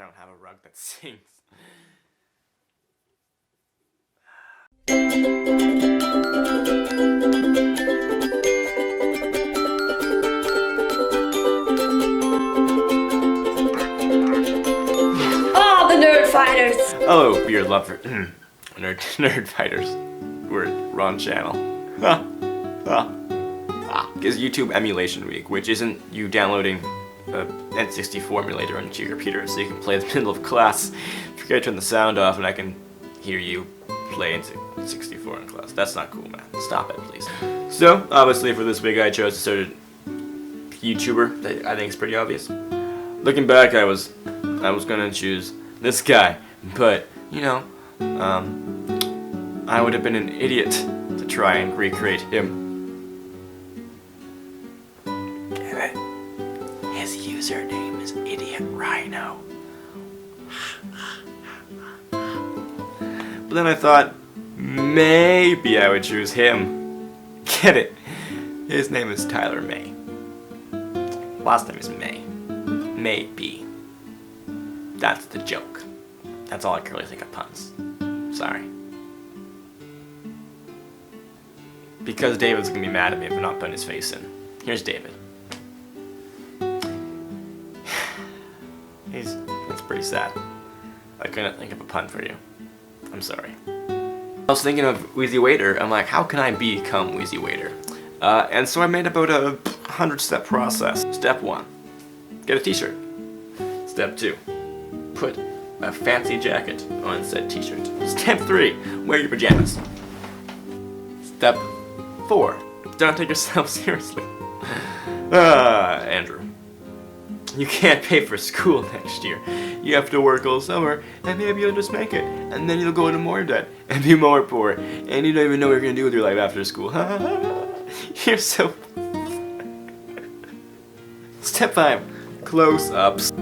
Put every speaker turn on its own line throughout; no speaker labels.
I don't have a rug that sings.
Oh, the nerd fighters!
Oh, beer lover. nerd fighters. We're wrong channel. Because YouTube Emulation Week, which isn't you downloading a N64 emulator onto your computer so you can play in the middle of class. Forget to turn the sound off and I can hear you play into 64 in class. That's not cool, man. Stop it, please. So, obviously for this week I chose to start a YouTuber that I think is pretty obvious. Looking back, I was gonna choose this guy, but, you know, I would have been an idiot to try and recreate him. Get it? His username is Idiot Rhino. But then I thought, maybe I would choose him. Get it? His name is Tyler May. Last name is May. Maybe. That's the joke. That's all I can really think of puns. Sorry. Because David's gonna be mad at me if I'm not putting his face in. Here's David. It's pretty sad. I couldn't think of a pun for you. I'm sorry. I was thinking of Wheezy Waiter. I'm like, how can I become Wheezy Waiter? And so I made about a 100-step process. Step 1, get a t-shirt. Step 2, put a fancy jacket on said t-shirt. Step 3, wear your pajamas. Step 4, don't take yourself seriously. Andrew, you can't pay for school next year. You have to work all summer, and maybe you'll just make it. And then you'll go into more debt, and be more poor, and you don't even know what you're gonna do with your life after school. You're so... Step 5, close-ups.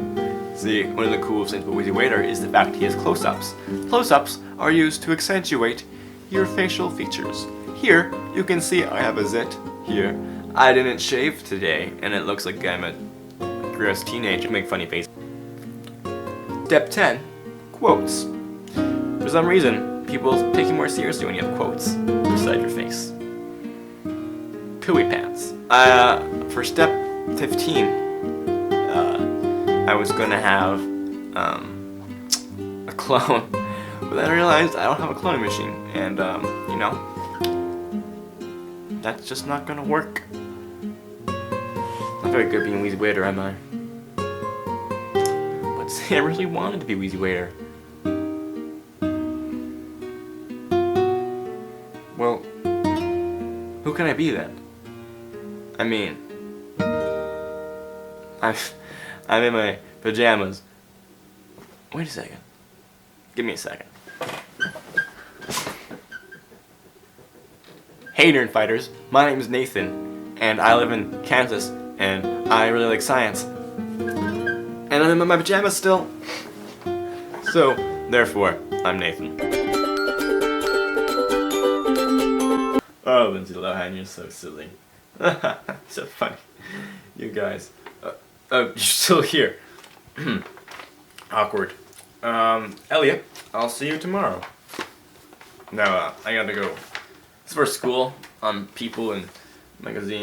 See, one of the coolest things about Wheezy Waiter is the fact he has close-ups. Close-ups are used to accentuate your facial features. Here, you can see I have a zit here. I didn't shave today, and it looks like I'm a gross teenager. Make funny faces. Step 10, quotes. For some reason, people take you more seriously when you have quotes beside your face. Pooey pants. For step 15, I was gonna have a clone, but then I realized I don't have a cloning machine, and you know, that's just not gonna work. Not very good being Wheezy Waiter, am I? But say I really wanted to be Wheezy Waiter. Well, who can I be then? I mean, I'm in my pajamas. Wait a second. Give me a second. Hey nerd fighters, my name is Nathan, and I live in Kansas, and I really like science. And I'm in my pajamas still. So, therefore, I'm Nathan. Oh, Lindsay Lohan, you're so silly. So funny. You guys. Oh, you're still here. Awkward. Elliot, I'll see you tomorrow. No, I gotta go. It's for school on People and Magazine.